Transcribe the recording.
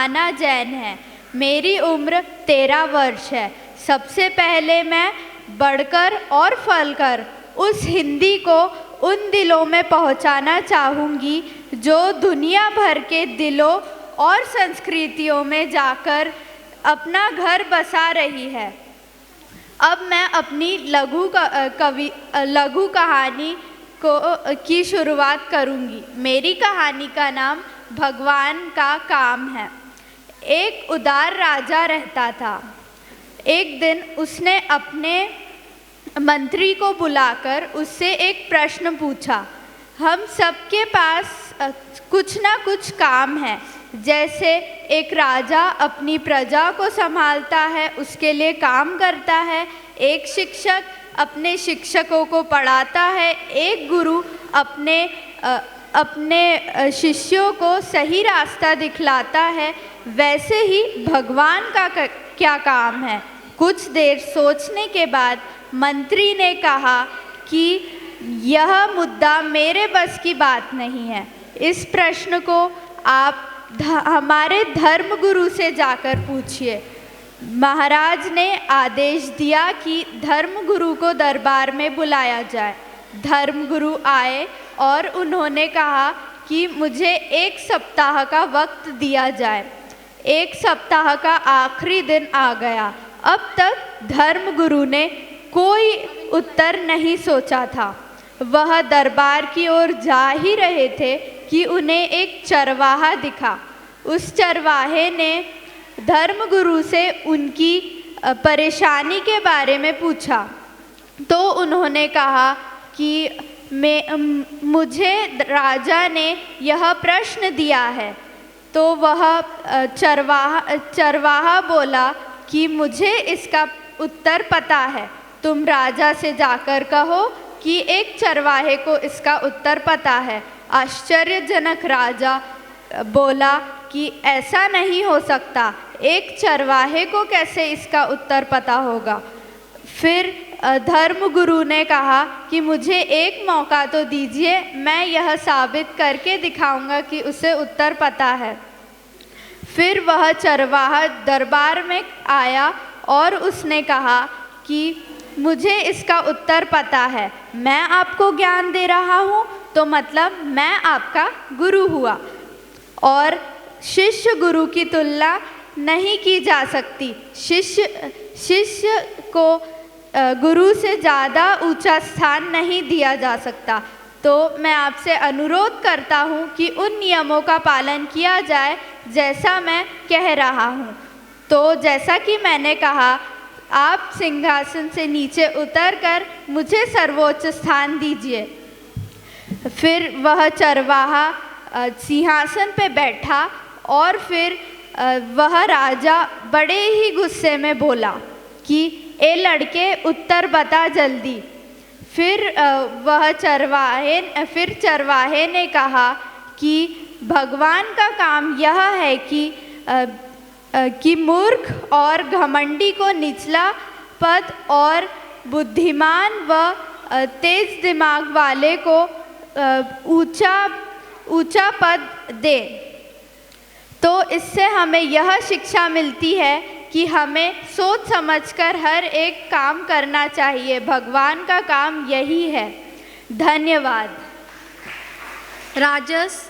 भाना जैन है। मेरी उम्र 13 वर्ष है। सबसे पहले मैं बढ़कर और फलकर उस हिंदी को उन दिलों में पहुंचाना चाहूँगी जो दुनिया भर के दिलों और संस्कृतियों में जाकर अपना घर बसा रही है। अब मैं अपनी लघु कहानी की शुरुआत करूँगी। मेरी कहानी का नाम भगवान का काम है। एक उदार राजा रहता था। एक दिन उसने अपने मंत्री को बुलाकर उससे एक प्रश्न पूछा। हम सबके पास कुछ ना कुछ काम है। जैसे एक राजा अपनी प्रजा को संभालता है, उसके लिए काम करता है। एक शिक्षक अपने शिक्षकों को पढ़ाता है। एक गुरु अपने शिष्यों को सही रास्ता दिखलाता है। वैसे ही भगवान का क्या काम है। कुछ देर सोचने के बाद मंत्री ने कहा कि यह मुद्दा मेरे बस की बात नहीं है। इस प्रश्न को आप हमारे धर्मगुरु से जाकर पूछिए। महाराज ने आदेश दिया कि धर्मगुरु को दरबार में बुलाया जाए। धर्मगुरु आए और उन्होंने कहा कि मुझे 1 सप्ताह का वक्त दिया जाए। 1 सप्ताह का आखिरी दिन आ गया। अब तक धर्मगुरु ने कोई उत्तर नहीं सोचा था। वह दरबार की ओर जा ही रहे थे कि उन्हें एक चरवाहा दिखा। उस चरवाहे ने धर्मगुरु से उनकी परेशानी के बारे में पूछा। तो उन्होंने कहा कि मुझे राजा ने यह प्रश्न दिया है। तो वह चरवाहा बोला कि मुझे इसका उत्तर पता है। तुम राजा से जाकर कहो कि एक चरवाहे को इसका उत्तर पता है। आश्चर्यजनक राजा बोला कि ऐसा नहीं हो सकता। एक चरवाहे को कैसे इसका उत्तर पता होगा। फिर धर्मगुरु ने कहा कि मुझे एक मौका तो दीजिए, मैं यह साबित करके दिखाऊंगा कि उसे उत्तर पता है। फिर वह चरवाहा दरबार में आया और उसने कहा कि मुझे इसका उत्तर पता है। मैं आपको ज्ञान दे रहा हूँ तो मतलब मैं आपका गुरु हुआ, और शिष्य गुरु की तुलना नहीं की जा सकती। शिष्य को गुरु से ज़्यादा ऊंचा स्थान नहीं दिया जा सकता। तो मैं आपसे अनुरोध करता हूँ कि उन नियमों का पालन किया जाए जैसा मैं कह रहा हूँ। तो जैसा कि मैंने कहा, आप सिंहासन से नीचे उतरकर मुझे सर्वोच्च स्थान दीजिए। फिर वह चरवाहा सिंहासन पे बैठा और फिर वह राजा बड़े ही गुस्से में बोला कि ए लड़के, उत्तर बता जल्दी। फिर चरवाहे ने कहा कि भगवान का काम यह है कि मूर्ख और घमंडी को निचला पद और बुद्धिमान व तेज दिमाग वाले को ऊंचा पद दे। तो इससे हमें यह शिक्षा मिलती है कि हमें सोच समझकर हर एक काम करना चाहिए। भगवान का काम यही है। धन्यवाद। राजस